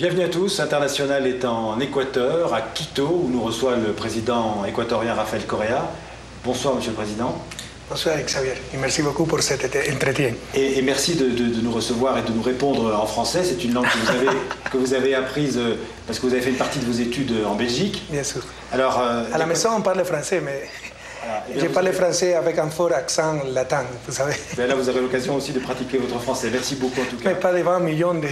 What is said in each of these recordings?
Bienvenue à tous. International est en Équateur, à Quito, où nous reçoit le président équatorien Rafael Correa. Bonsoir, Monsieur le Président. Bonsoir, Xavier. Et merci beaucoup pour cet entretien. Et merci de nous recevoir et de nous répondre en français. C'est une langue que vous avez apprise parce que vous avez fait une partie de vos études en Belgique. Bien sûr. Alors, à la maison, on parle français, mais j'ai parlé français avec un fort accent latin, vous savez. Ben là, vous aurez l'occasion aussi de pratiquer votre français. Merci beaucoup, en tout cas. Mais pas devant 20 millions de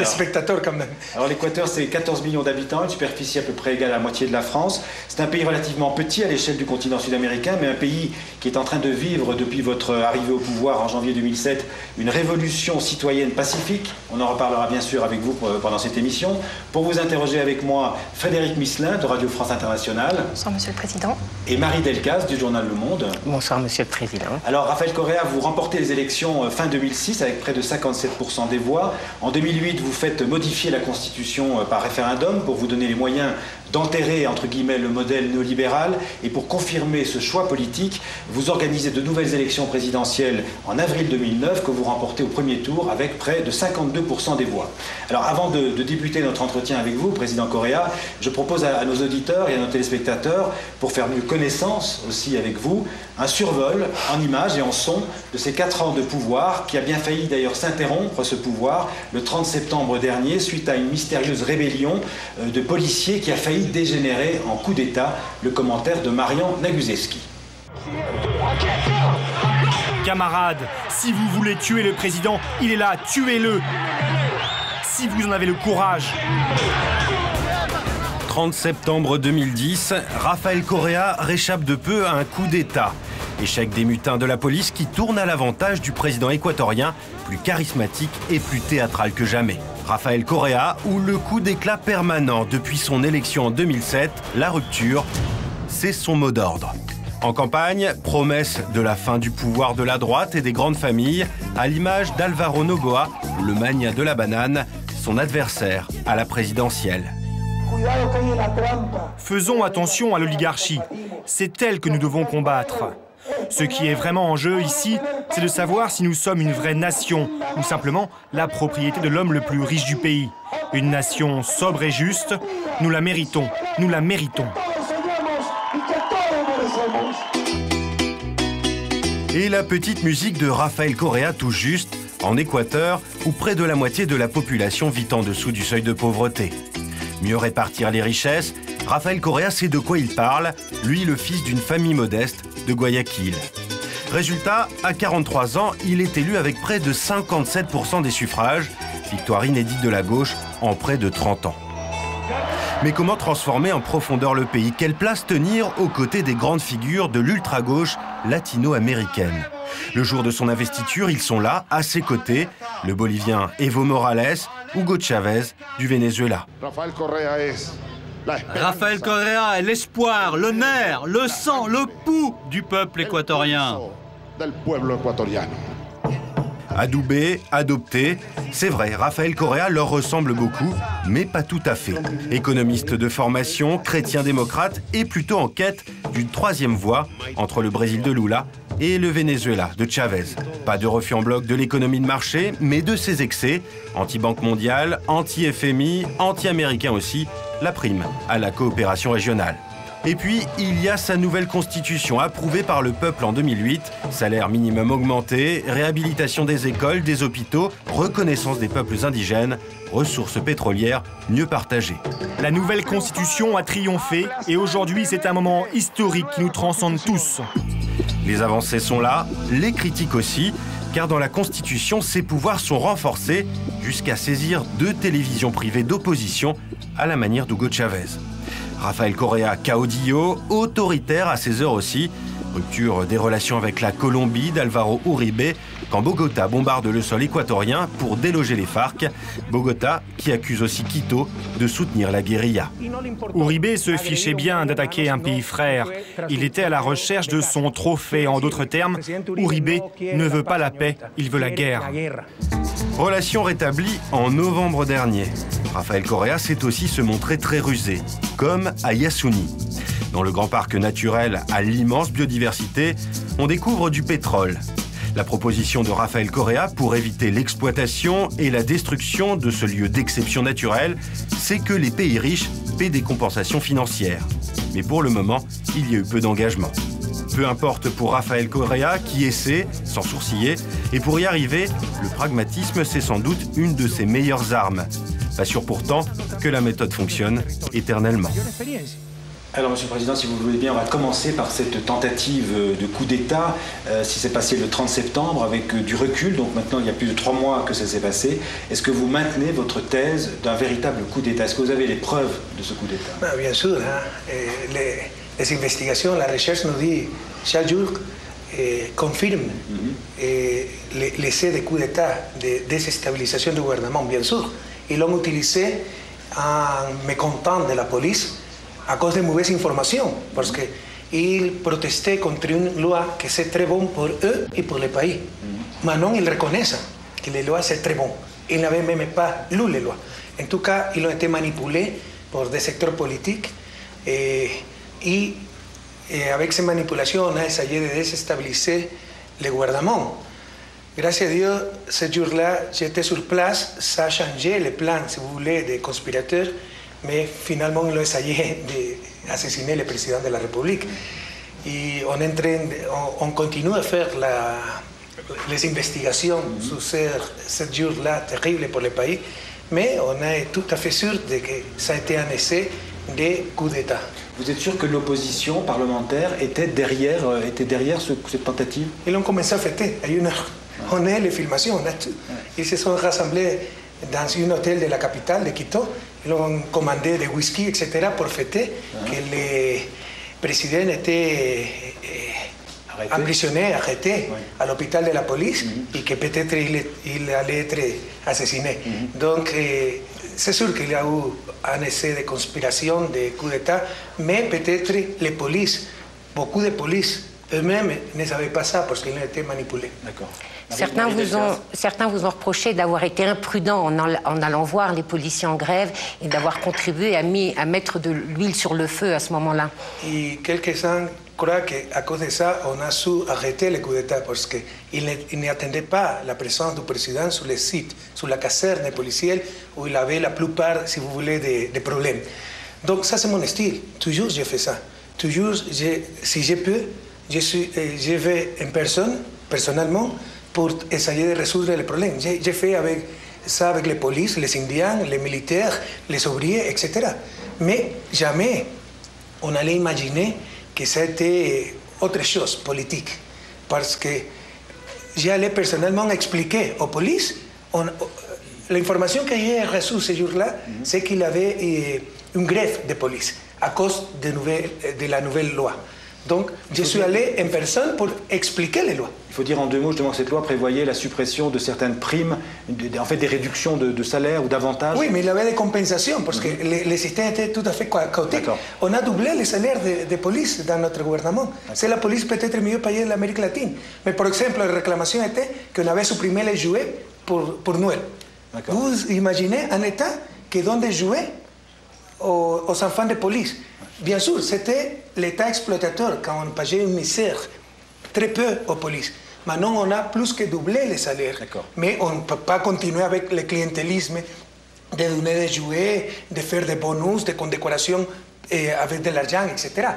spectateurs, quand même. Alors, l'Équateur, c'est 14 millions d'habitants, une superficie à peu près égale à la moitié de la France. C'est un pays relativement petit à l'échelle du continent sud-américain, mais un pays qui est en train de vivre, depuis votre arrivée au pouvoir en janvier 2007, une révolution citoyenne pacifique. On en reparlera bien sûr avec vous pendant cette émission. Pour vous interroger avec moi, Frédéric Misselin de Radio France Internationale. Bonsoir, Monsieur le Président. Et Marie Delcaz du journal Le Monde. Bonsoir, Monsieur le Président. Alors, Rafael Correa, vous remportez les élections fin 2006 avec près de 57% des voix. En 2008, vous faites modifier la Constitution par référendum pour vous donner les moyens d'enterrer, entre guillemets, le modèle néolibéral. Et pour confirmer ce choix politique, vous organisez de nouvelles élections présidentielles en avril 2009 que vous remportez au premier tour avec près de 52% des voix. Alors, avant de débuter notre entretien avec vous, Président Correa, je propose à nos auditeurs et à nos téléspectateurs, pour faire mieux connaissance aussi avec vous, un survol en images et en son de ces 4 ans de pouvoir, qui a bien failli d'ailleurs s'interrompre, ce pouvoir, le 30 septembre dernier, suite à une mystérieuse rébellion de policiers qui a failli dégénérer en coup d'État. Le commentaire de Marian Nagusewski. Camarades, si vous voulez tuer le président, il est là, tuez-le. Si vous en avez le courage. 30 septembre 2010, Rafael Correa réchappe de peu à un coup d'État. Échec des mutins de la police qui tourne à l'avantage du président équatorien, plus charismatique et plus théâtral que jamais. Rafael Correa, ou le coup d'éclat permanent depuis son élection en 2007, la rupture, c'est son mot d'ordre. En campagne, promesse de la fin du pouvoir de la droite et des grandes familles, à l'image d'Alvaro Noboa, le magnat de la banane, son adversaire à la présidentielle. Faisons attention à l'oligarchie. C'est elle que nous devons combattre. Ce qui est vraiment en jeu ici, c'est de savoir si nous sommes une vraie nation ou simplement la propriété de l'homme le plus riche du pays. Une nation sobre et juste, nous la méritons, nous la méritons. Et la petite musique de Rafael Correa tout juste, en Équateur, où près de la moitié de la population vit en dessous du seuil de pauvreté. Mieux répartir les richesses, Rafael Correa sait de quoi il parle, lui le fils d'une famille modeste de Guayaquil. Résultat, à 43 ans, il est élu avec près de 57% des suffrages, victoire inédite de la gauche en près de 30 ans. Mais comment transformer en profondeur le pays? Quelle place tenir aux côtés des grandes figures de l'ultra-gauche latino-américaine? Le jour de son investiture, ils sont là, à ses côtés, le Bolivien Evo Morales, Hugo Chavez du Venezuela. Rafael Correa est l'espoir, le nerf, le sang, le pouls du peuple équatorien. Adoubé, adopté, c'est vrai, Rafael Correa leur ressemble beaucoup, mais pas tout à fait. Économiste de formation, chrétien-démocrate et plutôt en quête d'une troisième voie entre le Brésil de Lula et le Venezuela de Chavez. Pas de refus en bloc de l'économie de marché, mais de ses excès, anti-banque mondiale, anti-FMI, anti-américain aussi, la prime à la coopération régionale. Et puis, il y a sa nouvelle constitution approuvée par le peuple en 2008, salaire minimum augmenté, réhabilitation des écoles, des hôpitaux, reconnaissance des peuples indigènes, ressources pétrolières mieux partagées. La nouvelle constitution a triomphé et aujourd'hui c'est un moment historique qui nous transcende tous. Les avancées sont là, les critiques aussi, car dans la Constitution, ses pouvoirs sont renforcés jusqu'à saisir 2 télévisions privées d'opposition à la manière d'Hugo Chavez. Rafael Correa caudillo, autoritaire à ses heures aussi. Rupture des relations avec la Colombie d'Alvaro Uribe quand Bogota bombarde le sol équatorien pour déloger les FARC. Bogota qui accuse aussi Quito de soutenir la guérilla. Uribe se fichait bien d'attaquer un pays frère. Il était à la recherche de son trophée. En d'autres termes, Uribe ne veut pas la paix, il veut la guerre. Relation rétablie en novembre dernier. Rafael Correa sait aussi se montrer très rusé, comme à Yasuni. Dans le grand parc naturel à l'immense biodiversité, on découvre du pétrole. La proposition de Rafael Correa pour éviter l'exploitation et la destruction de ce lieu d'exception naturelle, c'est que les pays riches paient des compensations financières. Mais pour le moment, il y a eu peu d'engagement. Peu importe pour Rafael Correa qui essaie, sans sourciller, et pour y arriver, le pragmatisme c'est sans doute une de ses meilleures armes. Pas sûr pourtant que la méthode fonctionne éternellement. Alors, Monsieur le Président, si vous le voulez bien, on va commencer par cette tentative de coup d'État. Si c'est passé le 30 septembre avec du recul, donc maintenant il y a plus de 3 mois que ça s'est passé, est-ce que vous maintenez votre thèse d'un véritable coup d'État? Est-ce que vous avez les preuves de ce coup d'État? Bien sûr, hein. Les investigations, la recherche nous dit chaque jour, confirme l'essai de coup d'État, de déstabilisation du gouvernement, bien sûr. Ils l'ont utilisé en mécontent de la police à cause de mauvaises informations, parce qu'ils protestaient contre une loi que c'est très bon pour eux et pour le pays. Maintenant, ils reconnaissent que les lois c'est très bon. Ils n'avaient même pas lu les lois. En tout cas, ils ont été manipulés par des secteurs politiques et avec ces manipulations, on a essayé de déstabiliser le gouvernement. Grâce à Dieu, ce jour-là, j'étais sur place, ça a changé les plans, si vous voulez, des conspirateurs, mais finalement, ils ont essayé d'assassiner le président de la République. Et on continue à faire les investigations sur ce jour-là terrible pour le pays, mais on est tout à fait sûr de que ça a été un essai de coup d'État. Vous êtes sûr que l'opposition parlementaire était derrière cette tentative? Ils ont commencé à fêter à 1h. On a les filmations, on a tout. Ils se sont rassemblés dans un hôtel de la capitale, de Quito. Ils ont commandé des whisky, etc., pour fêter que le président était emprisonné, arrêté à l'hôpital de la police et que peut-être il allait être assassiné. Donc, c'est sûr qu'il y a eu un essai de conspiration, de coup d'État, mais peut-être les polices, beaucoup de polices, eux-mêmes ne savaient pas ça parce qu'ils ont été manipulés. D'accord. Certains vous ont reproché d'avoir été imprudent en allant voir les policiers en grève et d'avoir contribué à mettre de l'huile sur le feu à ce moment-là. Et quelques-uns croient qu'à cause de ça, on a su arrêter le coup d'État parce qu'ils n'attendaient pas la présence du président sur le site, sur la caserne des policiers où il avait la plupart, si vous voulez, des problèmes. Donc ça, c'est mon style. Toujours, j'ai fait ça. Toujours, si je peux, je vais en personne, personnellement, pour essayer de résoudre les problèmes. J'ai fait ça avec les polices, les Indiens, les militaires, les ouvriers, etc. Mais jamais on allait imaginer que c'était autre chose, politique. Parce que j'allais personnellement expliquer aux polices, l'information que j'ai reçue ce jour-là, c'est qu'il y avait une grève de police à cause de la nouvelle loi. Donc, je suis allé en personne pour expliquer les lois. Il faut dire en 2 mots, justement, que cette loi prévoyait la suppression de certaines primes, en fait des réductions de salaire ou d'avantages. Oui, mais il y avait des compensations, parce que les systèmes étaient tout à fait chaotiques. On a doublé les salaires de police dans notre gouvernement. C'est la police peut-être mieux payée de l'Amérique latine. Mais par exemple, la réclamation était qu'on avait supprimé les jouets pour Noël. Vous imaginez un État qui donne des jouets aux enfants de police? Bien sûr, c'était l'État exploitateur quand on payait une misère, très peu aux polices. Maintenant, on a plus que doublé les salaires. Mais on ne peut pas continuer avec le clientélisme de donner des jouets, de faire des bonus, des condecorations avec de l'argent, etc.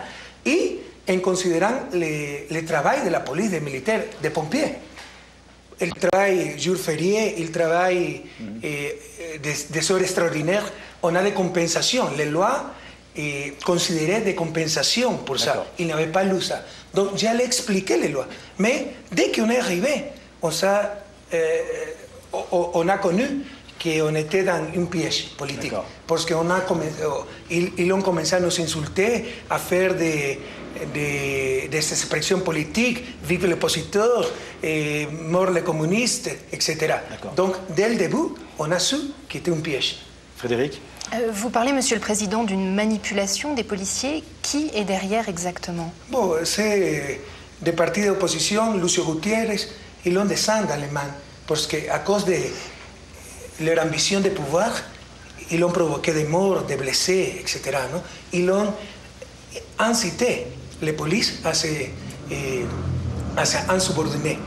Et en considérant le travail de la police, des militaires, des pompiers. Ils travaillent jour férié, ils travaillent des heures extraordinaires. On a des compensations. Les lois considéraient des compensations pour ça. Ils n'avaient pas lu ça. Donc, j'allais expliquer les lois. Mais dès qu'on est arrivé, on a connu qu'on était dans un piège politique. Parce qu'ils ont commencé à nous insulter, à faire des expressions politiques, vive l'oppositeur, mort les communistes, etc. Donc, dès le début, on a su que c'était un piège. Frédéric? Vous parlez, Monsieur le Président, d'une manipulation des policiers. Qui est derrière exactement? Bon, c'est des partis d'opposition, Lucio Gutiérrez, ils l'ont descendu dans les mains. Parce qu'à cause de leur ambition de pouvoir, ils ont provoqué des morts, des blessés, etc. Non? Ils ont incité les polices à se insubordonner.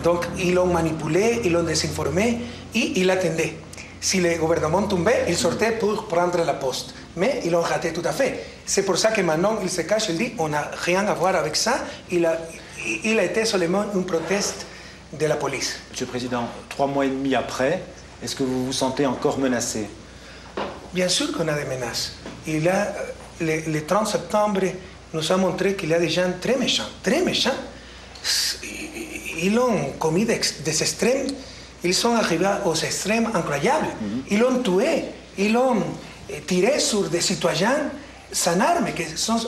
Donc, ils l'ont manipulé, ils l'ont désinformé et ils l'attendaient. Si le gouvernement tombait, il sortait pour prendre la poste. Mais ils l'ont raté tout à fait. C'est pour ça que maintenant, il se cache, il dit, on n'a rien à voir avec ça. Il a été seulement une proteste de la police. Monsieur le Président, 3 mois et demi après, est-ce que vous vous sentez encore menacé? Bien sûr qu'on a des menaces. Le 30 septembre nous a montré qu'il y a des gens très méchants, très méchants. Ils ont commis des extrêmes, ils sont arrivés aux extrêmes incroyables. Ils l'ont tué, ils l'ont tiré sur des citoyens sans armes qui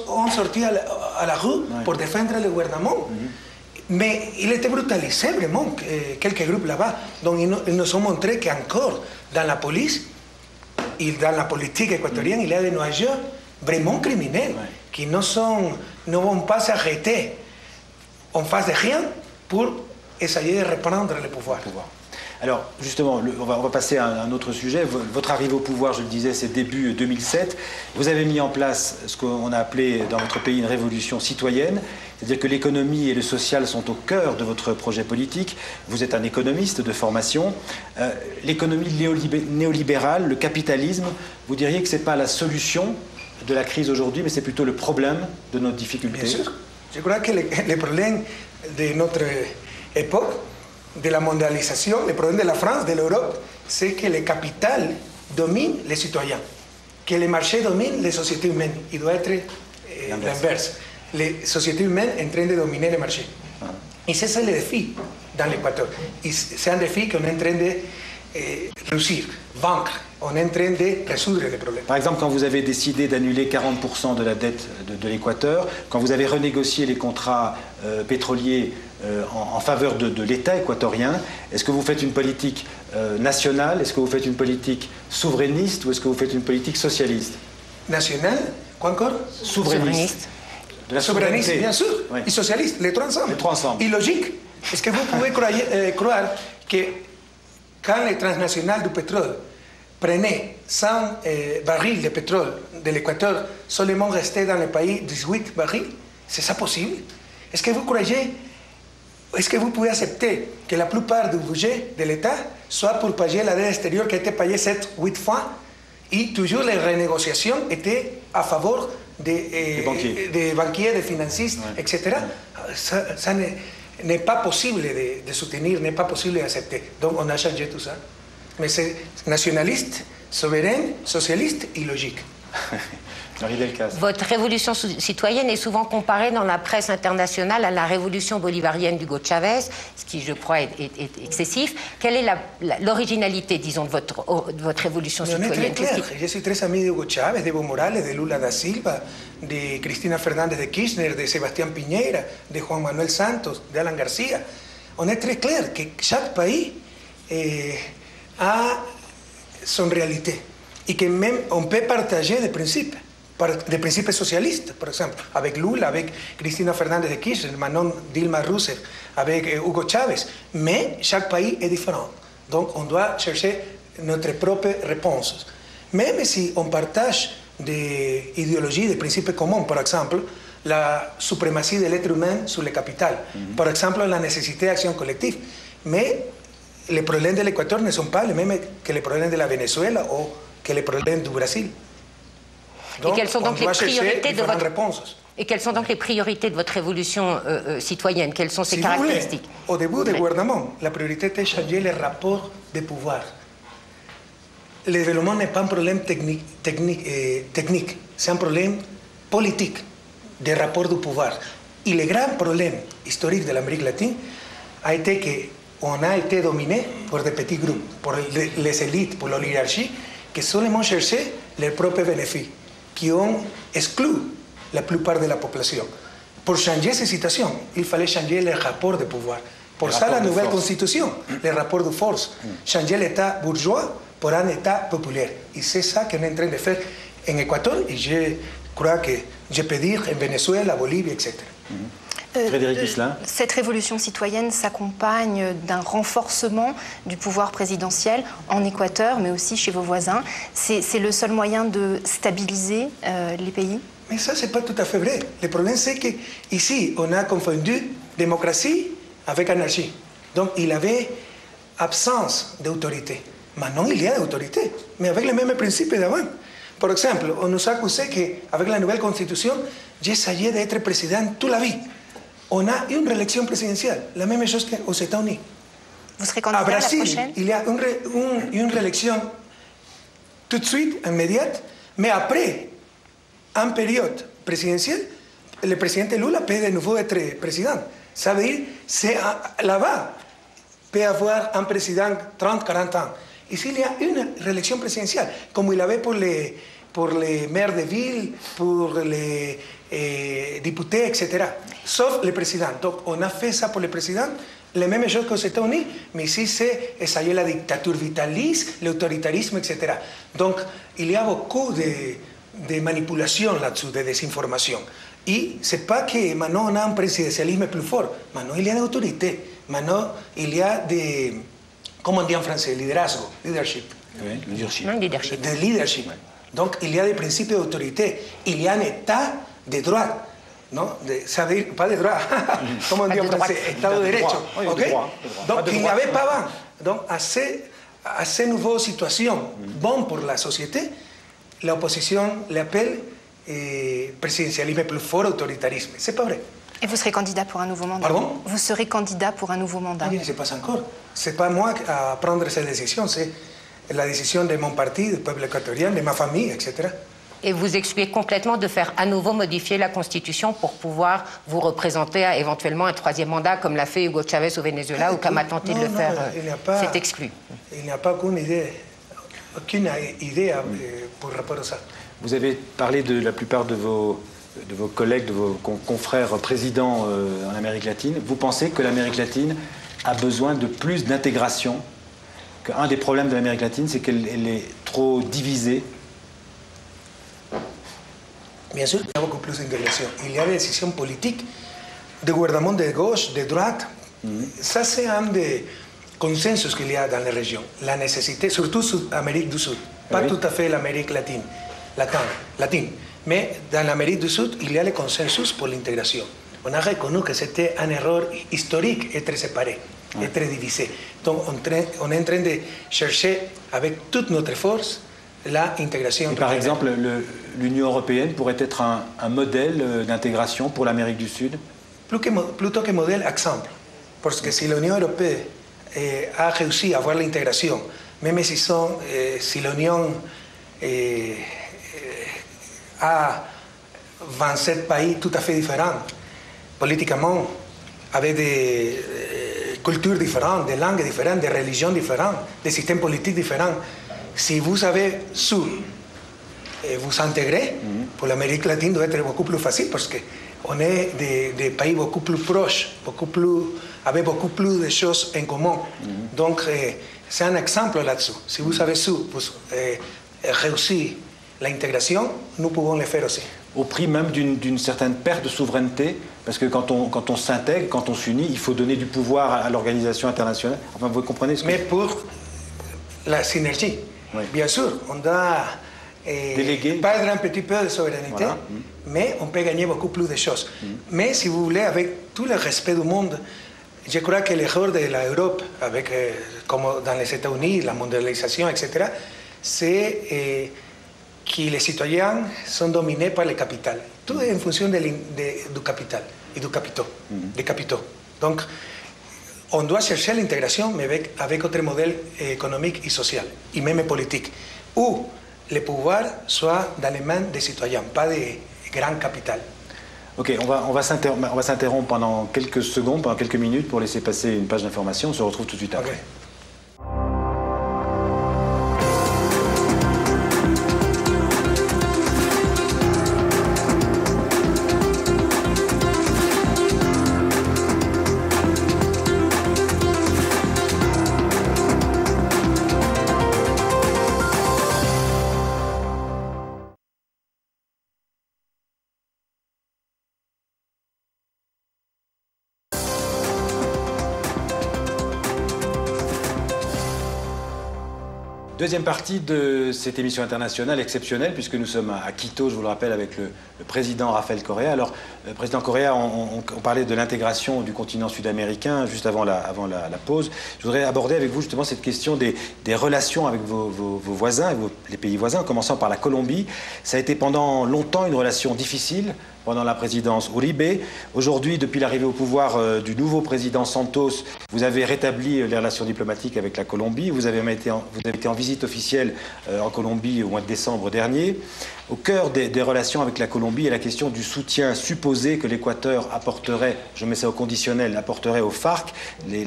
ont sorti à la rue pour défendre le gouvernement. Mais il était brutalisé vraiment, quelques groupes là-bas. Donc ils nous ont montré qu'encore dans la police et dans la politique équatorienne, il y a des noyaux vraiment criminels qui ne vont pas s'arrêter en face de rien pour essayer de reprendre le pouvoir. Alors, justement, on va passer à un autre sujet. Votre arrivée au pouvoir, je le disais, c'est début 2007. Vous avez mis en place ce qu'on a appelé dans votre pays une révolution citoyenne, c'est-à-dire que l'économie et le social sont au cœur de votre projet politique. Vous êtes un économiste de formation. L'économie néolibérale, le capitalisme, vous diriez que ce n'est pas la solution de la crise aujourd'hui, mais c'est plutôt le problème de notre difficulté? Bien sûr. Je crois que le problème de notre époque, de la mondialisation, le problème de la France, de l'Europe, c'est que le capital domine les citoyens, que le marché domine les sociétés humaines. Il doit être l'inverse. Les sociétés humaines en train de dominer le marché. Et c'est ça le défi dans l'Équateur. C'est un défi qu'on est en train de réussir, vaincre. On est en train de résoudre les problèmes. Par exemple, quand vous avez décidé d'annuler 40% de la dette de l'Équateur, quand vous avez renégocié les contrats pétroliers en faveur de l'État équatorien, est-ce que vous faites une politique nationale, est-ce que vous faites une politique souverainiste ou est-ce que vous faites une politique socialiste? Nationale, quoi encore? Souverainiste. De la souverainiste, bien sûr, et socialiste, les trois ensemble. Les trois ensemble. Illogique. Est-ce que vous pouvez croire que quand les transnationales du pétrole prenaient 100 barils de pétrole de l'Équateur, seulement restaient dans le pays 18 barils? C'est ça possible? Est-ce que vous croyez, est-ce que vous pouvez accepter que la plupart du budget de l'État soit pour payer la dette extérieure qui a été payée 7-8 fois et toujours les renégociations étaient à favor des banquiers, des financiers, etc. Ça n'est pas possible de soutenir, n'est pas possible d'accepter. Donc on a changé tout ça. Mais c'est nationaliste, souverain, socialiste et logique. Votre révolution citoyenne est souvent comparée dans la presse internationale à la révolution bolivarienne d'Hugo Chavez, ce qui, je crois, est excessif. Quelle est l'originalité, disons, de votre révolution citoyenne? On est très clair. Je suis très ami d'Hugo Chavez, d'Evo Morales, de Lula da Silva, de Cristina Fernández de Kirchner, de Sebastián Piñera, de Juan Manuel Santos, de Alan García. On est très clair que chaque pays a son réalité et que même on peut partager des principes socialistes, par exemple, avec Lula, avec Cristina Fernández de Kirchner, Manon Dilma Rousseff, avec Hugo Chavez. Mais chaque pays est différent. Donc on doit chercher notre propre réponse. Même si on partage des idéologies, des principes communs, par exemple, la suprématie de l'être humain sur le capital, par exemple, la nécessité d'action collective. Mais les problèmes de l'Équateur ne sont pas les mêmes que les problèmes de la Venezuela ou que les problèmes du Brésil. Donc, et quelles sont donc les priorités de votre réponses. Et quelles sont donc les priorités de votre révolution citoyenne? Quelles sont ses caractéristiques? Au début du gouvernement, la priorité était de changer les rapports de pouvoir. Le développement n'est pas un problème technique, c'est un problème politique des rapports du pouvoir. Et le grand problème historique de l'Amérique latine a été qu'on a été dominé par des petits groupes, par les élites, par l'oligarchie, qui seulement cherchaient leurs propres bénéfices, qui ont exclu la plupart de la population. Pour changer cette situation, il fallait changer les rapports de pouvoir. Pour ça, la nouvelle constitution, les rapports de force, changer l'État bourgeois pour un État populaire. Et c'est ça qu'on est en train de faire en Équateur, et je crois que je peux dire en Venezuela, Bolivie, etc. Frédéric Ghislain. Cette révolution citoyenne s'accompagne d'un renforcement du pouvoir présidentiel en Équateur, mais aussi chez vos voisins. C'est le seul moyen de stabiliser les pays? Mais ça, c'est pas tout à fait vrai. Le problème, c'est qu'ici, on a confondu démocratie avec anarchie. Donc il avait absence d'autorité. Maintenant, il y a d'autorité, mais avec les mêmes principes d'avant. Par exemple, on nous a accusé qu'avec la nouvelle constitution, j'essayais d'être président toute la vie. On a une réélection présidentielle, la même chose qu'aux États-Unis. Vous serez candidat à la prochaine? À Brasil, il y a une réélection tout de suite, immédiate, mais après, en période présidentielle, le président Lula peut de nouveau être président. Ça veut dire que là-bas, peut avoir un président 30-40 ans. Ici, il y a une réélection présidentielle, comme il y avait pour les maires de ville, pour les députés, etc. Sauf le président. Donc, on a fait ça pour le président, les mêmes choses qu'aux États-Unis, mais ici, c'est essayer la dictature vitaliste, l'autoritarisme, etc. Donc, il y a beaucoup de manipulation là-dessus, de désinformation. Et ce n'est pas que maintenant on a un présidentialisme plus fort. Maintenant, il y a de l'autorité. Maintenant, il y a des... Comment on dit en français? Liderazgo, leadership. Oui, leadership. Leadership. De leadership. Donc, il y a des principes d'autorité. Il y a un état de droit. Non? Ça veut dire, pas de droit. Comment on dit en français? État de derecho. Oui, Okay? de droit. Donc, il n'y avait pas avant. Donc, à ces nouvelles situations bonnes pour la société, l'opposition l'appelle présidentialisme plus fort, autoritarisme. C'est pas vrai. Et vous serez candidat pour un nouveau mandat? Pardon? Vous serez candidat pour un nouveau mandat? Je ne sais pas encore. Ce n'est pas moi à prendre cette décision, c'est la décision de mon parti, du peuple équatorien, de ma famille, etc. Et vous excluez complètement de faire à nouveau modifier la Constitution pour pouvoir vous représenter à éventuellement un troisième mandat, comme l'a fait Hugo Chavez au Venezuela ou comme a tenté de le faire. C'est exclu. Il n'y a pas aucune idée pour rapport à ça. Vous avez parlé de la plupart de vos collègues, de vos confrères présidents en Amérique latine. Vous pensez que l'Amérique latine a besoin de plus d'intégration? Qu'un des problèmes de l'Amérique latine, c'est qu'elle est trop divisée? Bien sûr, il y a beaucoup plus d'intégration. Il y a des décisions politiques, de gouvernement de gauche, de droite. Ça, c'est un des consensus qu'il y a dans les régions. La nécessité, surtout en Amérique du Sud, pas tout à fait l'Amérique latine. Mais dans l'Amérique du Sud, il y a le consensus pour l'intégration. On a reconnu que c'était une erreur historique, être séparé, être divisé. Donc, on est en train de chercher avec toute notre force l'intégration. Par exemple, l'Union européenne pourrait être un modèle d'intégration pour l'Amérique du Sud? Plutôt que modèle, exemple. Parce que si l'Union européenne a réussi à avoir l'intégration, même si l'Union a 27 pays tout à fait différents, politiquement, avec des cultures différentes, des langues différentes, des religions différentes, des systèmes politiques différents. Si vous avez su vous intégrer, pour l'Amérique latine doit être beaucoup plus facile parce qu'on est des pays beaucoup plus proches, avec beaucoup plus de choses en commun. Donc, c'est un exemple là-dessus. Si vous avez su réussir l'intégration, nous pouvons le faire aussi. Au prix même d'une certaine perte de souveraineté, parce que quand on s'intègre, quand on s'unit, il faut donner du pouvoir à l'organisation internationale. Enfin, vous comprenez ce que... Mais pour la synergie, bien sûr, on doit perdre un petit peu de souveraineté, mais on peut gagner beaucoup plus de choses. Mais si vous voulez, avec tout le respect du monde, je crois que l'erreur de l'Europe, comme dans les États-Unis, la mondialisation, etc., c'est que les citoyens sont dominés par le capital. Tout est en fonction du capital et du capitaux. Donc, on doit chercher l'intégration, mais avec autre modèle économique et social, et même politique, où le pouvoir soit dans les mains des citoyens, pas des grands capital. Ok, on va s'interrompre pendant quelques secondes, pendant quelques minutes, pour laisser passer une page d'information. On se retrouve tout de suite après. Okay. Deuxième partie de cette émission internationale exceptionnelle, puisque nous sommes à Quito, je vous le rappelle, avec le président Rafael Correa. Alors, président Correa, on parlait de l'intégration du continent sud-américain juste avant la pause. Je voudrais aborder avec vous justement cette question des relations avec vos voisins, les pays voisins, en commençant par la Colombie. Ça a été pendant longtemps une relation difficile, pendant la présidence Uribe. Aujourd'hui, depuis l'arrivée au pouvoir du nouveau président Santos, vous avez rétabli les relations diplomatiques avec la Colombie. Vous avez été en visite officielle en Colombie au mois de décembre dernier. Au cœur des relations avec la Colombie est la question du soutien supposé que l'Équateur apporterait, je mets ça au conditionnel, apporterait aux FARC,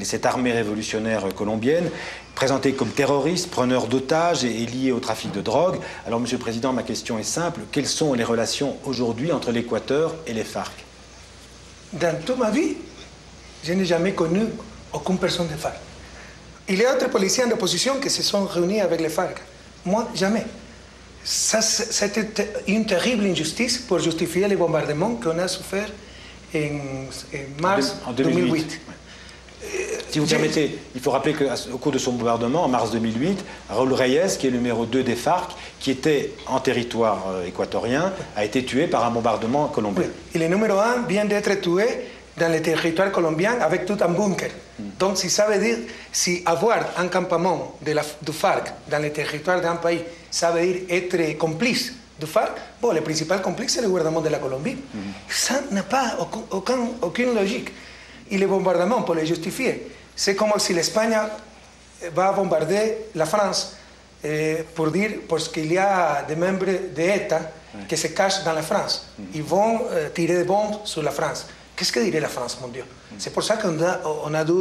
cette armée révolutionnaire colombienne, présentée comme terroriste, preneur d'otages et liée au trafic de drogue. Alors, Monsieur le Président, ma question est simple. Quelles sont les relations aujourd'hui entre l'Équateur et les FARC? Dans toute ma vie, je n'ai jamais connu aucune personne de FARC. Il y a d'autres policiers d'opposition qui se sont réunis avec les FARC. Moi, jamais. Ça, c'était une terrible injustice pour justifier les bombardements qu'on a souffert en mars 2008. Si vous permettez, il faut rappeler qu'au cours de son bombardement, en mars 2008, Raúl Reyes, qui est le numéro 2 des FARC, qui était en territoire équatorien, a été tué par un bombardement colombien. Oui. Et le numéro 1 vient d'être tué dans le territoire colombien avec tout un bunker. Donc, si ça veut dire, si avoir un campement du FARC dans le territoire d'un pays, ça veut dire être complice du FARC, bon, le principal complice, c'est le gouvernement de la Colombie. Ça n'a pas aucune logique. Et le bombardement, pour le justifier, c'est comme si l'Espagne va bombarder la France pour dire, parce qu'il y a des membres de l'État qui se cachent dans la France. Ils vont tirer des bombes sur la France. Qu'est-ce que dirait la France, mon Dieu? C'est pour ça qu'on a dû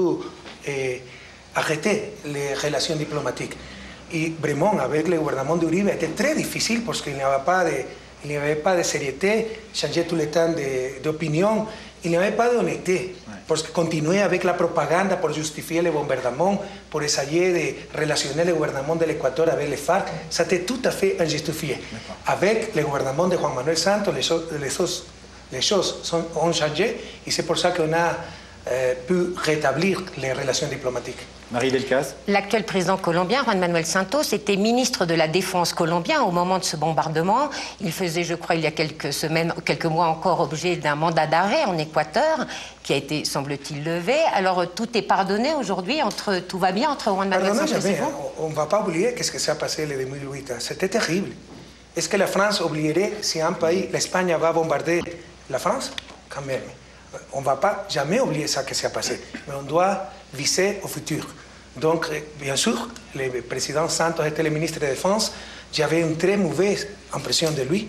arrêter les relations diplomatiques. Et vraiment, avec le gouvernement d'Uribe, c'était très difficile parce qu'il n'y avait pas de sérieuxité, changer tout le temps d'opinion. Il n'y avait pas d'honnêteté, parce que continuer avec la propagande pour justifier le bombardement, pour essayer de relationner le gouvernement de l'Équateur avec les FARC, c'était tout à fait injustifié. Avec le gouvernement de Juan Manuel Santos, les choses ont changé, et c'est pour ça qu'on a pu rétablir les relations diplomatiques. Marie Delcas. L'actuel président colombien, Juan Manuel Santos, était ministre de la Défense colombien au moment de ce bombardement. Il faisait, je crois, il y a quelques semaines, quelques mois encore, objet d'un mandat d'arrêt en Équateur, qui a été, semble-t-il, levé. Alors, tout est pardonné aujourd'hui, tout va bien entre Juan Manuel Santos et vous? On ne va pas oublier ce qui s'est passé en 2008. C'était terrible. Est-ce que la France oublierait si un pays, l'Espagne, va bombarder la France? Quand même. On ne va pas jamais oublier ça qui s'est passé, mais on doit viser au futur. Donc, bien sûr, le président Santos était le ministre de la Défense. J'avais une très mauvaise impression de lui,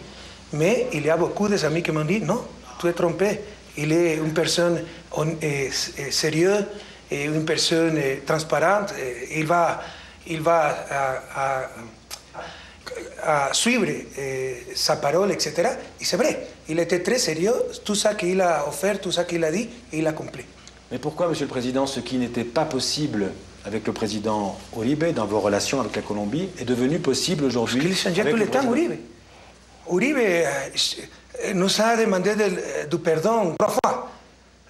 mais il y a beaucoup d'amis qui m'ont dit non, tu es trompé. Il est une personne sérieuse et une personne transparente. Il va suivre sa parole, etc. Et c'est vrai, il était très sérieux. Tout ça qu'il a offert, tout ça qu'il a dit, il a accompli. Mais pourquoi, Monsieur le Président, ce qui n'était pas possible avec le président Uribe dans vos relations avec la Colombie est devenu possible aujourd'hui? Parce qu'il changeait tout le temps, Uribe. Uribe nous a demandé du pardon 3 fois.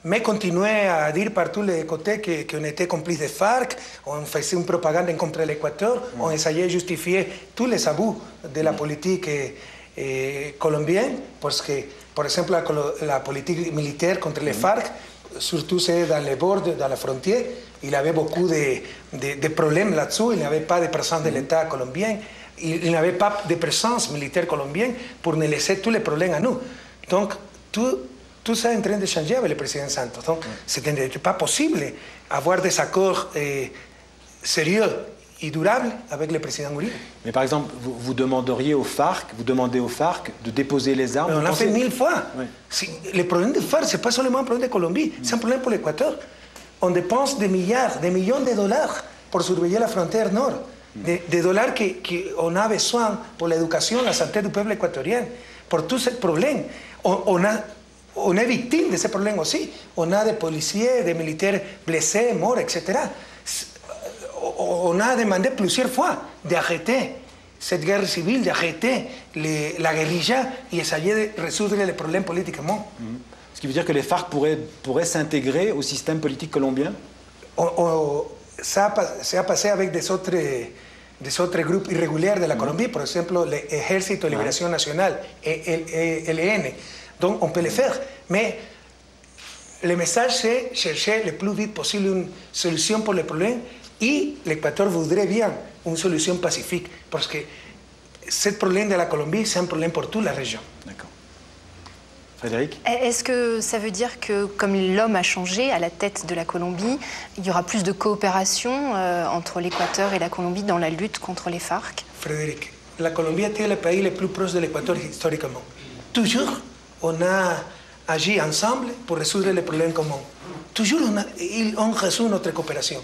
Mais continuait à dire par tous les côtés qu'on était complice des FARC, on faisait une propagande contre l'Équateur, on essayait de justifier tous les abus de la politique colombienne, parce que, par exemple, la politique militaire contre les FARC, surtout c'est dans les bords, dans la frontière, il y avait beaucoup de problèmes là-dessus, il n'y avait pas de présence de l'État colombien, il n'y avait pas de présence militaire colombienne pour nous laisser tous les problèmes à nous. Donc, tout ça est en train de changer avec le président Santos. Donc, ce n'était pas possible avoir des accords sérieux et durables avec le président Uribe. Mais par exemple, vous demandez aux FARC de déposer les armes? Mais on l'a fait 1000 fois. Oui. Le problème des FARC, ce n'est pas seulement un problème de Colombie, c'est un problème pour l'Équateur. On dépense des milliards, des millions de dollars pour surveiller la frontière nord. Des dollars qu'on a besoin pour l'éducation, la santé du peuple équatorien. Pour tous ces problèmes, on est victime de ces problèmes aussi. On a des policiers, des militaires blessés, morts, etc. On a demandé plusieurs fois d'arrêter cette guerre civile, d'arrêter la guérilla et essayer de résoudre les problèmes politiquement. Ce qui veut dire que les FARC pourraient s'intégrer au système politique colombien? Ça a passé avec des autres des autres groupes irréguliers de la Colombie, par exemple l'Ejército de Liberación Nacional, ELN. Donc on peut le faire. Mais le message, c'est chercher le plus vite possible une solution pour le problème et l'Équateur voudrait bien une solution pacifique parce que ce problème de la Colombie, c'est un problème pour toute la région. D'accord. Frédéric ? Est-ce que ça veut dire que, comme l'homme a changé à la tête de la Colombie, il y aura plus de coopération entre l'Équateur et la Colombie dans la lutte contre les FARC? Frédéric, la Colombie était le pays le plus proche de l'Équateur historiquement. Toujours, on a agi ensemble pour résoudre les problèmes communs. Toujours, on résout notre coopération.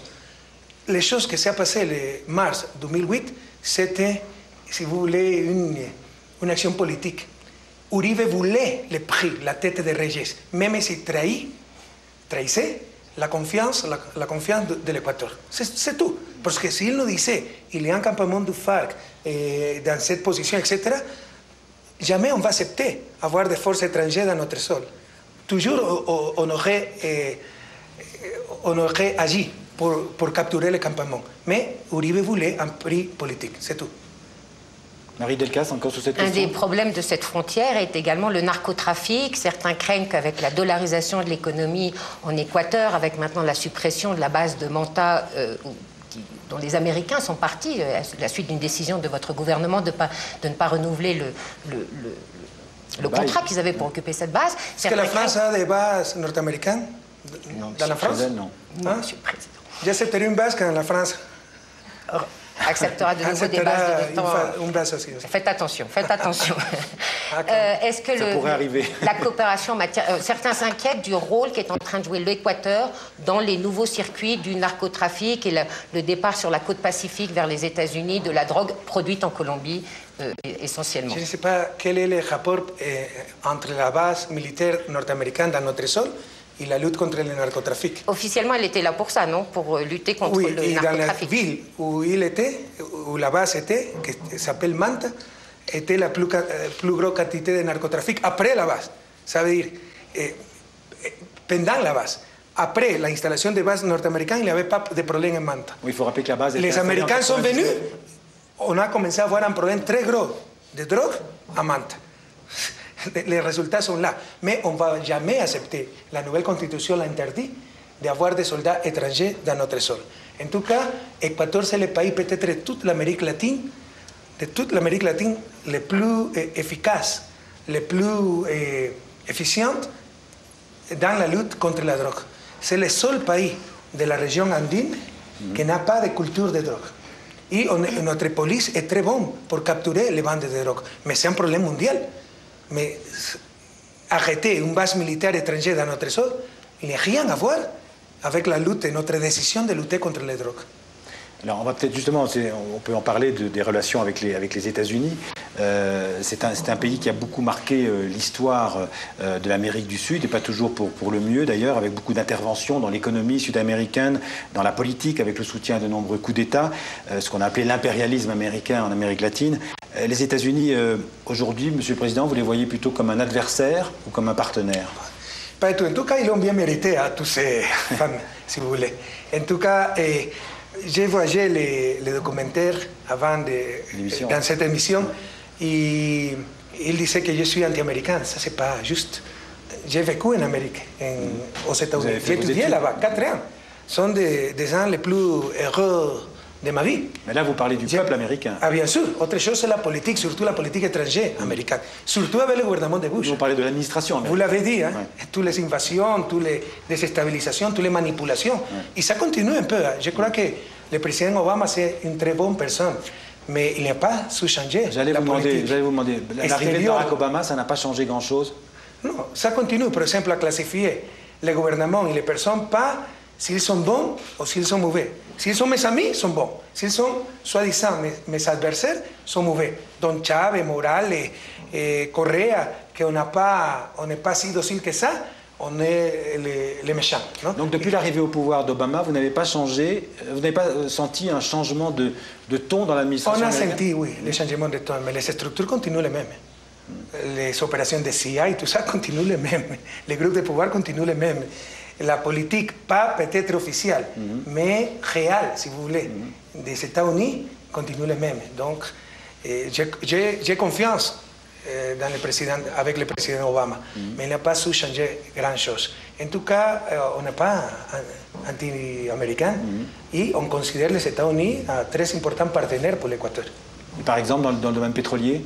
Les choses qui s'est passées le mars 2008, c'était, si vous voulez, une action politique. Uribe voulait le prix, la tête de Reyes, même s'il trahissait la confiance de l'Équateur. C'est tout. Parce que s'il nous disait il y a un campement du FARC dans cette position, etc., jamais on va accepter avoir des forces étrangères dans notre sol. Toujours on aurait agi pour capturer le campement. Mais Uribe voulait un prix politique, c'est tout. Marie Delcasse, encore sur cette question. Un des problèmes de cette frontière est également le narcotrafic. Certains craignent qu'avec la dollarisation de l'économie en Équateur, avec maintenant la suppression de la base de Manta, dont les Américains sont partis, à la suite d'une décision de votre gouvernement de ne pas renouveler le contrat qu'ils avaient pour occuper cette base. Est-ce que la France a des bases nord-américaines dans la France? Non. Non, Monsieur le Président. J'accepterai une base quand la France acceptera de nouveau des bases de temps. Une base aussi. Faites attention, faites attention. Est-ce que ça pourrait arriver. La coopération en matière... certains s'inquiètent du rôle qu'est en train de jouer l'Équateur dans les nouveaux circuits du narcotrafic et le départ sur la côte pacifique vers les États-Unis de la drogue produite en Colombie essentiellement. Je ne sais pas quel est le rapport entre la base militaire nord-américaine dans notre sol et la lutte contre le narcotrafic. Officiellement, elle était là pour ça, non? Pour lutter contre le narcotrafic. Oui, et dans la ville où il était, où la base était, qui s'appelle Manta, était la plus grosse quantité de narcotrafic après la base. Ça veut dire, pendant la base. Après l'installation des bases nord-américaines, il n'y avait pas de problème en Manta. Oui, il faut rappeler que la base était... Les Américains sont venus, on a commencé à avoir un problème très gros de drogue à Manta. Les résultats sont là. Mais on ne va jamais accepter, la nouvelle constitution l'interdit, d'avoir des soldats étrangers dans notre sol. En tout cas, l'Équateur, c'est le pays peut-être de toute l'Amérique latine, le plus efficace, le plus efficient dans la lutte contre la drogue. C'est le seul pays de la région andine qui n'a pas de culture de drogue. Et notre police est très bonne pour capturer les bandes de drogue. Mais c'est un problème mondial. Mais arrêter une base militaire étrangère dans notre sol, il n'y a rien à voir avec la lutte, notre décision de lutter contre les drogues. Alors on va peut-être justement, on peut en parler des relations avec les États-Unis. C'est un pays qui a beaucoup marqué l'histoire de l'Amérique du Sud, et pas toujours pour le mieux d'ailleurs, avec beaucoup d'interventions dans l'économie sud-américaine, dans la politique, avec le soutien de nombreux coups d'État, ce qu'on a appelé l'impérialisme américain en Amérique latine. Les États-Unis, aujourd'hui, Monsieur le Président, vous les voyez plutôt comme un adversaire ou comme un partenaire? Pas du tout. En tout cas, ils l'ont bien mérité, tous ces femmes, si vous voulez. En tout cas, j'ai voyagé les documentaires avant dans cette émission et il disait que je suis anti-américain. Ça, c'est pas juste. J'ai vécu en Amérique, aux États-Unis. J'ai étudié là-bas, 4 ans. Ce sont des gens les plus heureux de ma vie. Mais là, vous parlez du peuple américain. Ah, bien sûr. Autre chose, c'est la politique, surtout la politique étrangère américaine. Surtout avec le gouvernement de Bush. Vous parlez de l'administration américaine. Vous l'avez dit, hein? Ouais. Toutes les invasions, toutes les déstabilisations, toutes les manipulations. Ouais. Et ça continue un peu. Hein? Je crois que le président Obama, c'est une très bonne personne. Mais il n'a pas su changer. J'allais vous demander, l'arrivée de Barack Obama, ça n'a pas changé grand-chose? Non, ça continue. Par exemple, à classifier les gouvernements et les personnes, pas s'ils sont bons ou s'ils sont mauvais. S'ils sont mes amis, ils sont bons. S'ils sont, soi-disant, mes adversaires, ils sont mauvais. Donc Chávez, Morales, Correa, qu'on n'est pas si docile que ça, on est les méchants. Non? Donc depuis l'arrivée au pouvoir d'Obama, vous n'avez pas changé, vous n'avez pas senti un changement de ton dans l'administration américaine? On a senti, oui, les changements de ton, mais les structures continuent les mêmes. Les opérations de CIA et tout ça continuent les mêmes. Les groupes de pouvoir continuent les mêmes. La politique, pas peut-être officielle, mais réelle, si vous voulez, des États-Unis, continuent les mêmes. Donc, j'ai confiance avec le président Obama, mais il n'a pas su changer grand-chose. En tout cas, on n'est pas anti-américain et on considère les États-Unis un très important partenaire pour l'Équateur. Par exemple, dans le domaine pétrolier?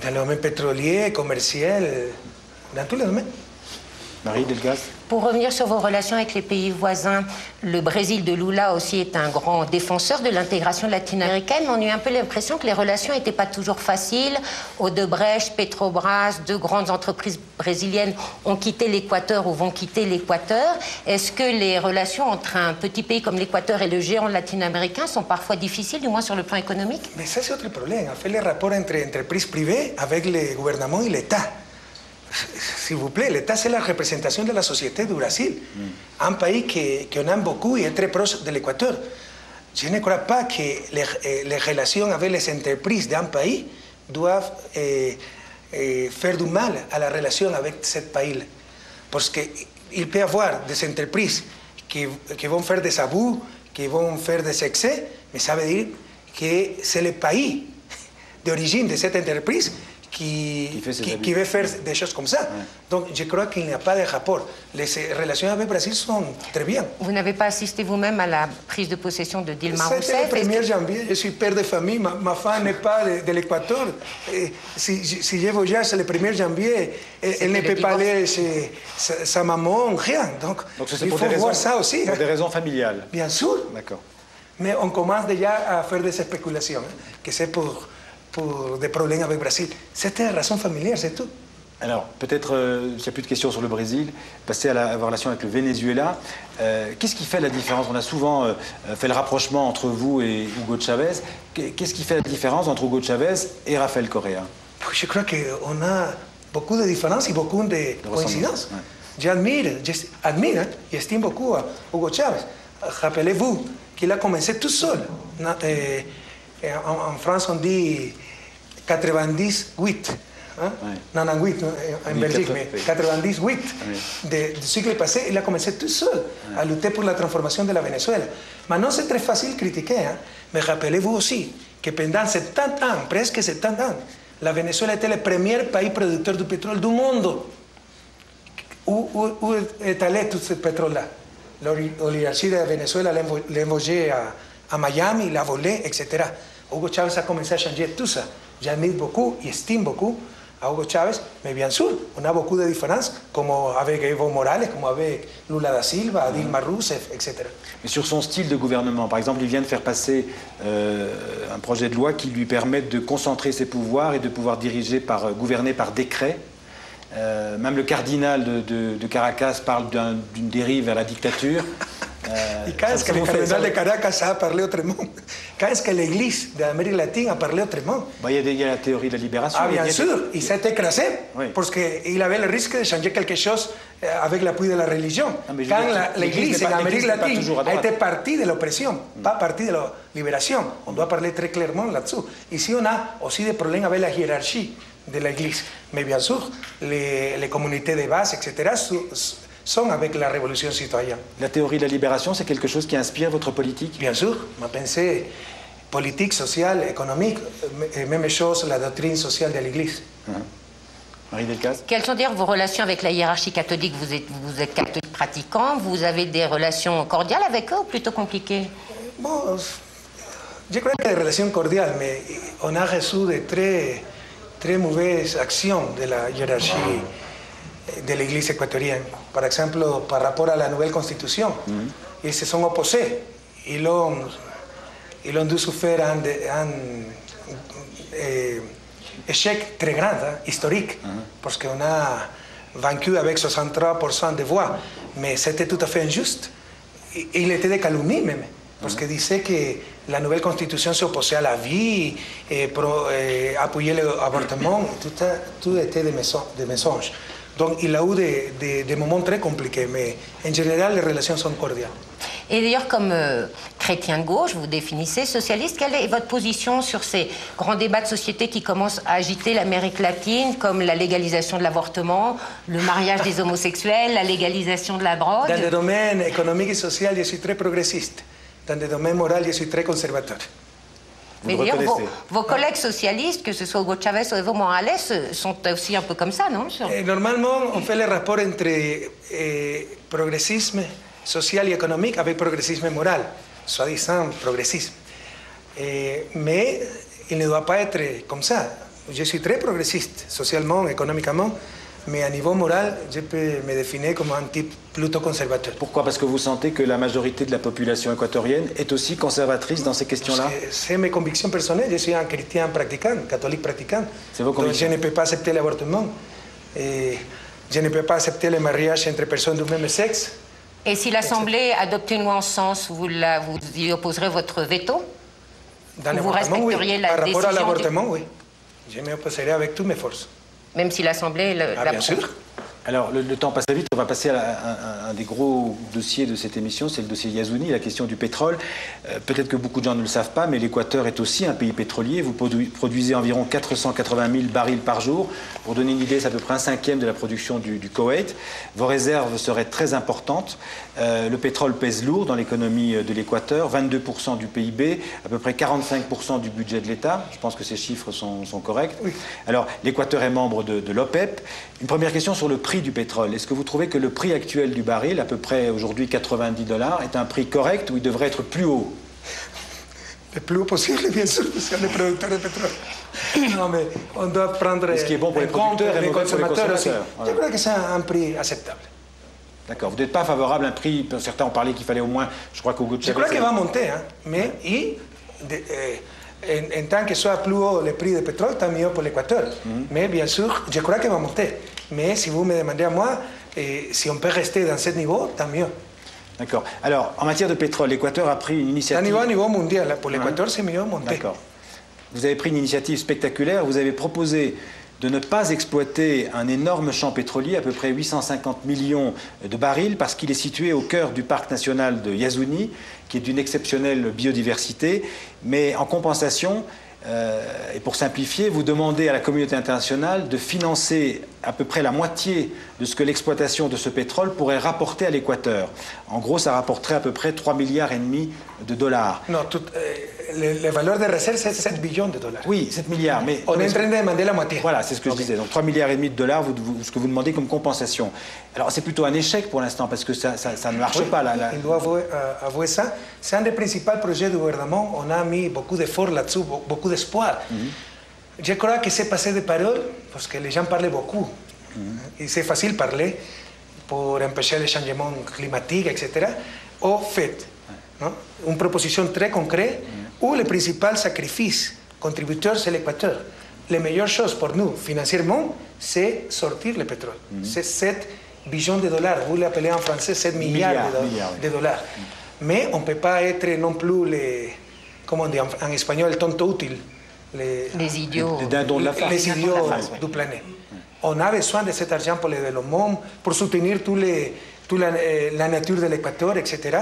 Dans le domaine pétrolier, commercial, dans tous les domaines. Marie Delgaz? Pour revenir sur vos relations avec les pays voisins, le Brésil de Lula aussi est un grand défenseur de l'intégration latino-américaine. On a eu un peu l'impression que les relations n'étaient pas toujours faciles. Odebrecht, Petrobras, deux grandes entreprises brésiliennes ont quitté l'Équateur ou vont quitter l'Équateur. Est-ce que les relations entre un petit pays comme l'Équateur et le géant latino-américain sont parfois difficiles, du moins sur le plan économique? Mais ça, c'est autre problème. En fait, les rapports entre entreprises privées avec le gouvernement et l'État. S'il vous plaît, l'État, c'est la représentation de la société du Brésil, un pays qu'on aime beaucoup et est très proche de l'Équateur. Je ne crois pas que les relations avec les entreprises d'un pays doivent faire du mal à la relation avec ce pays. Parce qu'il peut y avoir des entreprises qui vont faire des abus, qui vont faire des excès, mais ça veut dire que c'est le pays d'origine de cette entreprise qui veut faire des choses comme ça. Ouais. Donc, je crois qu'il n'y a pas de rapport. Les relations avec le Brésil sont très bien. Vous n'avez pas assisté vous-même à la prise de possession de Dilma Rousseff? C'était le 1er janvier. Je suis père de famille. Ma femme n'est pas de l'Équateur. Si je voyage le 1er janvier, elle ne peut pas aller chez sa maman, rien. Donc il faut voir ça aussi. Pour des raisons familiales? Bien sûr. D'accord. Mais on commence déjà à faire des spéculations, que c'est pour des problèmes avec le Brésil. C'était une raison familiale, c'est tout. Alors, peut-être, s'il n'y a plus de questions sur le Brésil, passer à la relation avec le Venezuela. Qu'est-ce qui fait la différence? On a souvent fait le rapprochement entre vous et Hugo Chavez. Qu'est-ce qui fait la différence entre Hugo Chavez et Rafael Correa? Je crois qu'on a beaucoup de différences et beaucoup de coïncidences. Ouais. J'admire et estime beaucoup à Hugo Chavez. Rappelez-vous qu'il a commencé tout seul. En France, on dit 98, hein? Ouais. 98 en Belgique, mais 98 du siècle passé, il a commencé tout seul à lutter pour la transformation de la Venezuela. Maintenant, c'est très facile de critiquer, hein? Mais rappelez-vous aussi que pendant 70 ans, presque 70 ans, la Venezuela était le premier pays producteur de pétrole du monde. Où est allé tout ce pétrole-là? L'oligarchie de la Venezuela l'a envoyé à Miami, l'a volé, etc. Hugo Chavez a commencé à changer tout ça. J'admire beaucoup et estime beaucoup à Hugo Chavez, mais bien sûr, on a beaucoup de différences, comme avec Evo Morales, comme avec Lula da Silva, Dilma Rousseff, etc. Mais sur son style de gouvernement, par exemple, il vient de faire passer un projet de loi qui lui permet de concentrer ses pouvoirs et de pouvoir gouverner par décret. Même le cardinal de Caracas parle d'une dérive vers la dictature. Et quand est-ce que le cardinal de Caracas a parlé autrement? Quand est-ce que l'Église d'Amérique latine a parlé autrement? Il y a la théorie de la libération. Ah, bien sûr, il s'est écrasé, oui. Parce qu'il avait le risque de changer quelque chose avec l'appui de la religion. Quand l'Église en Amérique latine a été partie de l'oppression, pas partie de la libération. On doit parler très clairement là-dessus. Ici, on a aussi des problèmes avec la hiérarchie de l'Église. Mais bien sûr, les communautés de base, etc., sont avec la révolution citoyenne. La théorie de la libération, c'est quelque chose qui inspire votre politique? Bien sûr. Ma pensée politique, sociale, économique, même chose, la doctrine sociale de l'Église. Marie Delcaz? Quelles sont d'ailleurs vos relations avec la hiérarchie catholique? Vous êtes catholique pratiquant, vous avez des relations cordiales avec eux ou plutôt compliquées? Bon, je crois qu'il y a des relations cordiales, mais on a reçu de très mauvaises actions de la hiérarchie de l'Église équatorienne. Par exemple, par rapport à la nouvelle constitution, ils se sont opposés. Ils ont dû souffrir un échec très grand, historique, parce qu'on a vaincu avec 63% de voix. Mais c'était tout à fait injuste. Il était de calomnie même, parce qu'il disait que la nouvelle constitution s'opposait à la vie, appuyait l'avortement, tout était des mensonges. Donc il a eu des moments très compliqués, mais en général, les relations sont cordiales. Et d'ailleurs, comme chrétien de gauche, vous définissez socialiste, quelle est votre position sur ces grands débats de société qui commencent à agiter l'Amérique latine, comme la légalisation de l'avortement, le mariage des homosexuels, la légalisation de la drogue? Dans le domaine économique et social, je suis très progressiste. Dans le domaine moral, je suis très conservateur. Mais d'ailleurs, vos collègues socialistes, que ce soit Hugo Chavez ou Evo Morales, sont aussi un peu comme ça, non? Normalement, on fait le rapport entre progressisme social et économique avec progressisme moral, soi-disant progressisme. Mais il ne doit pas être comme ça. Je suis très progressiste, socialement, économiquement, mais à niveau moral, je peux me définir comme un type plutôt conservateur. Pourquoi? Parce que vous sentez que la majorité de la population équatorienne est aussi conservatrice dans ces questions-là? C'est mes convictions personnelles. Je suis un chrétien pratiquant, catholique pratiquant. C'est vos convictions? Donc je ne peux pas accepter l'avortement. Je ne peux pas accepter le mariage entre personnes du même sexe. Et si l'Assemblée adopte une loi en ce sens, vous y opposerez votre veto? Vous respecteriez la décision? Par rapport à l'avortement, oui. Je m'opposerai avec toutes mes forces. Même si l'Assemblée l'approuve? Bien sûr. Alors, le temps passe vite, on va passer à un des gros dossiers de cette émission, c'est le dossier Yasuni, la question du pétrole. Peut-être que beaucoup de gens ne le savent pas, mais l'Équateur est aussi un pays pétrolier. Vous produisez environ 480 000 barils par jour. Pour donner une idée, c'est à peu près un cinquième de la production du Koweït. Vos réserves seraient très importantes. Le pétrole pèse lourd dans l'économie de l'Équateur, 22% du PIB, à peu près 45% du budget de l'État. Je pense que ces chiffres sont corrects. Oui. Alors, l'Équateur est membre de l'OPEP. Une première question sur le prix du pétrole. Est-ce que vous trouvez que le prix actuel du baril, à peu près aujourd'hui $90, est un prix correct ou il devrait être plus haut? Le plus haut possible, bien sûr, parce qu'on est producteur de pétrole. Non, mais on doit prendre ce qui est bon pour les producteurs et les consommateurs aussi. Voilà. Je crois que c'est un prix acceptable. D'accord. Vous n'êtes pas favorable à un prix, certains ont parlé qu'il fallait au moins, je crois qu'au Je crois qu'il va monter, hein, mais en tant que soit plus haut le prix du pétrole, tant mieux pour l'Équateur. Mais bien sûr, je crois qu'il va monter. Mais si vous me demandez à moi, si on peut rester dans ce niveau, tant mieux. D'accord. Alors, en matière de pétrole, l'Équateur a pris une initiative... À niveau mondial. Pour l'Équateur, c'est mieux monter. D'accord. Vous avez pris une initiative spectaculaire. Vous avez proposé de ne pas exploiter un énorme champ pétrolier, à peu près 850 millions de barils, parce qu'il est situé au cœur du parc national de Yasuni, qui est d'une exceptionnelle biodiversité. Mais en compensation, et pour simplifier, vous demandez à la communauté internationale de financer à peu près la moitié de ce que l'exploitation de ce pétrole pourrait rapporter à l'Équateur. En gros, ça rapporterait à peu près 3,5 milliards de dollars. Non, les valeurs de réserve, c'est 7 billions de dollars. Oui, 7 milliards. Mais on est en train de demander la moitié. Voilà, c'est ce que je disais. Donc 3,5 milliards de dollars, ce que vous demandez comme compensation. Alors c'est plutôt un échec pour l'instant, parce que ça ne marche pas. Il doit avouer ça. C'est un des principaux projets du gouvernement. On a mis beaucoup d'efforts là-dessus, beaucoup d'espoir. Je crois que c'est passé de paroles, parce que les gens parlaient beaucoup. Et c'est facile de parler pour empêcher le changement climatique, etc. Au fait, une proposition très concrète où le principal sacrifice contributeur, c'est l'Équateur. La meilleure chose pour nous, financièrement, c'est sortir le pétrole. C'est 7 billions de dollars. Vous l'appelez en français 7 milliards de dollars. Mais on ne peut pas être non plus comment on dit en espagnol, le tonto utile. Les idiots. Les idiots du planète. On a besoin de cet argent pour le développement, pour soutenir toute la nature de l'Équateur, etc.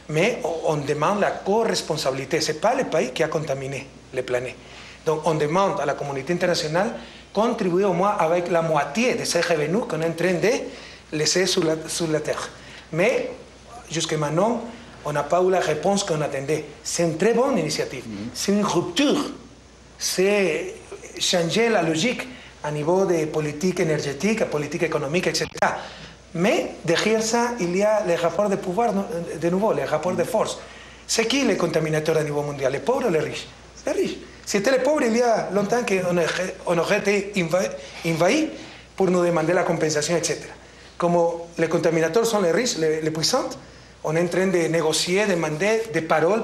Mais on demande la co-responsabilité. Ce n'est pas le pays qui a contaminé la planète. Donc on demande à la communauté internationale de contribuer au moins avec la moitié de ces revenus qu'on est en train de laisser sur la terre. Mais jusqu'à maintenant, on n'a pas eu la réponse qu'on attendait. C'est une très bonne initiative. C'est une rupture. C'est changer la logique à niveau de politique énergétique, politique économique, etc. Mais derrière ça, il y a les rapports de pouvoir, de nouveau, les rapports de force. C'est qui les contaminateurs à niveau mondial, les pauvres ou les riches? Les riches. Si c'était les pauvres, il y a longtemps qu'on aurait été envahis pour nous demander la compensation, etc. Comme les contaminateurs sont les riches, les puissants, on est en train de négocier, de demander des paroles,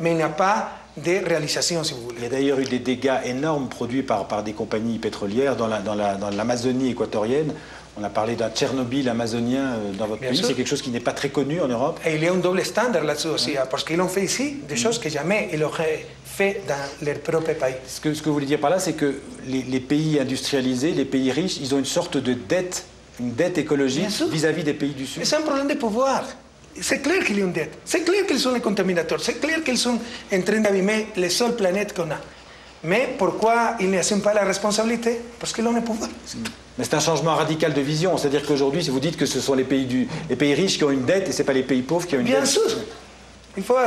mais il n'y a pas de réalisation, si vous voulez. Il y a d'ailleurs eu des dégâts énormes produits par des compagnies pétrolières dans l'Amazonie équatorienne. On a parlé d'un Tchernobyl amazonien dans votre pays. C'est quelque chose qui n'est pas très connu en Europe. Et il y a un double standard là-dessus aussi, parce qu'ils ont fait ici des choses que jamais ils auraient fait dans leur propre pays. Ce que vous voulez dire par là, c'est que les pays industrialisés, les pays riches, ils ont une sorte de dette, une dette écologique vis-à-vis des pays du Sud. C'est un problème de pouvoir. C'est clair qu'il y a une dette. C'est clair qu'ils sont les contaminateurs. C'est clair qu'ils sont en train d'abîmer les seules planètes qu'on a. Mais pourquoi ils n'assument pas la responsabilité? Parce qu'ils ont le pouvoir. Mais c'est un changement radical de vision. C'est-à-dire qu'aujourd'hui, si vous dites que ce sont les pays riches qui ont une dette et ce n'est pas les pays pauvres qui ont une dette. Bien sûr. Il faut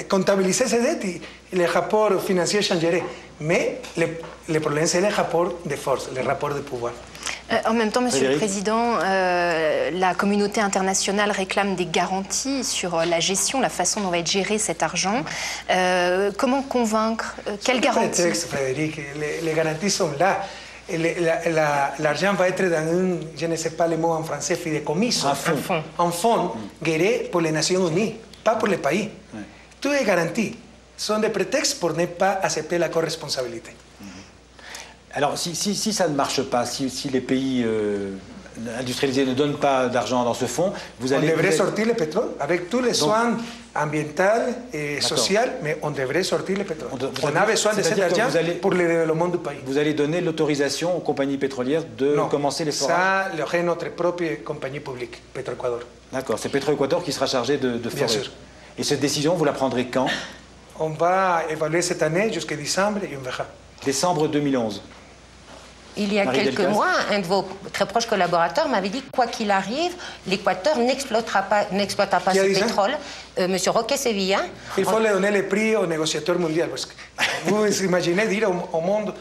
comptabiliser ces dettes et les rapports financiers changeraient. Mais le problème, c'est les rapports de force, les rapports de pouvoir. En même temps, Monsieur le Président, la communauté internationale réclame des garanties sur la gestion, la façon dont va être géré cet argent. Comment convaincre? Quelles garanties? Frédéric, les garanties sont là. L'argent va être dans un, je ne sais pas le mot en français, fideicomiso. Un fonds géré pour les Nations Unies, pas pour les pays. Ouais. Tout est garanti. Ce sont des prétextes pour ne pas accepter la corresponsabilité. Alors, si ça ne marche pas, si les pays industrialisés ne donnent pas d'argent dans ce fonds, vous allez... On devrait sortir le pétrole, avec tous les soins ambientaux et sociaux, mais on devrait sortir le pétrole. On a besoin de cet argent pour le développement du pays. Vous allez donner l'autorisation aux compagnies pétrolières de commencer les forages? Ça, c'est notre propre compagnie publique, Petroecuador. D'accord, c'est Petroecuador qui sera chargé de forer. Bien sûr. Et cette décision, vous la prendrez quand? On va évaluer cette année jusqu'à décembre et on verra. Décembre 2011. Il y a quelques mois, un de vos très proches collaborateurs m'avait dit que quoi qu'il arrive, l'Équateur n'exploitera pas ce pétrole. Monsieur Roque Sevilla. Il faut donner le prix aux négociateurs mondiaux. Parce que vous imaginez dire au monde,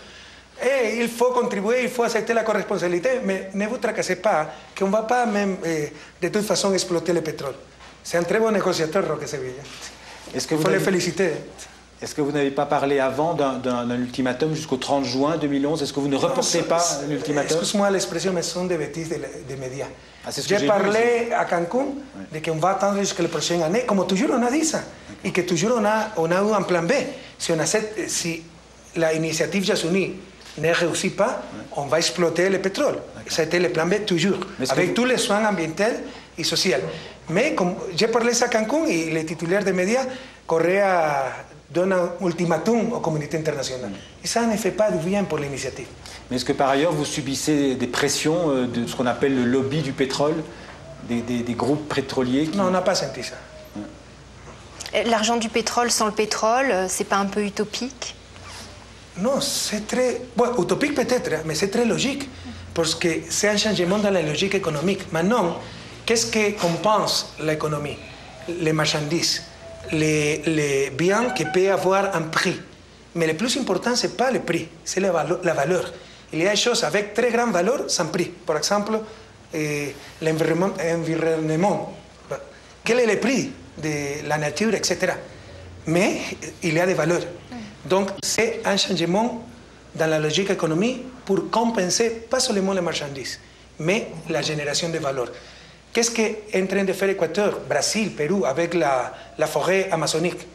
il faut contribuer, il faut accepter la corresponsabilité, mais ne vous tracassez pas, qu'on ne va pas même de toute façon exploiter le pétrole. C'est un très bon négociateur, Roque Sevilla. Il faut le féliciter. Est-ce que vous n'avez pas parlé avant d'un ultimatum jusqu'au 30 juin 2011? Est-ce que vous ne reportez pas l'ultimatum? Excuse-moi l'expression, mais ce sont des bêtises des médias. J'ai parlé à Cancún de qu'on va attendre jusqu'à la prochaine année, comme toujours on a dit ça, et que toujours on a eu un plan B. Si l'initiative Yasuni ne réussit pas, on va exploiter le pétrole. Ça a été le plan B toujours, avec tous les soins ambientaux et sociaux. Mais comme j'ai parlé ça à Cancún et les titulaires des médias, Correa donne un ultimatum aux communautés internationales. Et ça ne fait pas du bien pour l'initiative. Mais est-ce que par ailleurs vous subissez des pressions de ce qu'on appelle le lobby du pétrole, des groupes pétroliers qui... Non, on n'a pas senti ça. L'argent du pétrole sans le pétrole, c'est pas un peu utopique? Non, c'est très... Bon, utopique peut-être, mais c'est très logique, parce que c'est un changement dans la logique économique. Maintenant, qu'est-ce que compense l'économie? Les marchandises, les biens qui peuvent avoir un prix. Mais le plus important, ce n'est pas le prix, c'est la valeur. Il y a des choses avec très grande valeur sans prix. Par exemple, l'environnement. Quel est le prix de la nature, etc. Mais il y a des valeurs. Donc, c'est un changement dans la logique économique pour compenser pas seulement les marchandises, mais la génération de valeur. Qu'est-ce qu'est en train de faire l'Équateur, Brésil, Pérou, avec la forêt amazonique?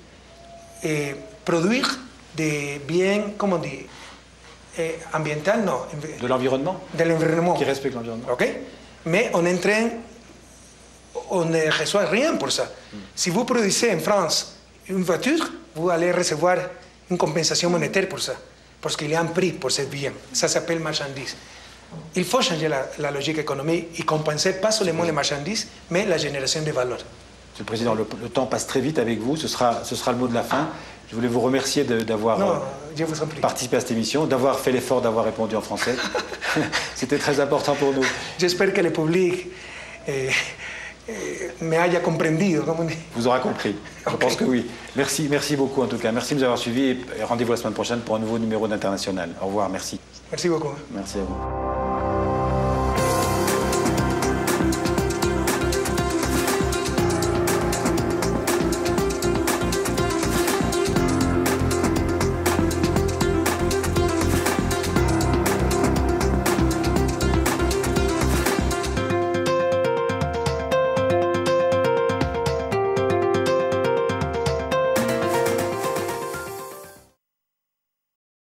Produire des biens, comment on dit, ambientaux, non. De l'environnement? De l'environnement. Qui respecte l'environnement. OK. Mais on est en train, on ne reçoit rien pour ça. Si vous produisez en France une voiture, vous allez recevoir une compensation monétaire pour ça. Parce qu'il y a un prix pour ce bien. Ça s'appelle marchandise. Il faut changer la logique économique et compenser pas seulement les marchandises, mais la génération de valeur. Monsieur le Président, le temps passe très vite avec vous. Ce sera le mot de la fin. Je voulais vous remercier d'avoir participé à cette émission, d'avoir fait l'effort d'avoir répondu en français. C'était très important pour nous. J'espère que le public me haya comprendido. Vous aurez compris. Okay. Je pense que oui. Merci beaucoup en tout cas. Merci de nous avoir suivis et rendez-vous la semaine prochaine pour un nouveau numéro d'International. Au revoir, merci. Merci beaucoup. Merci à vous.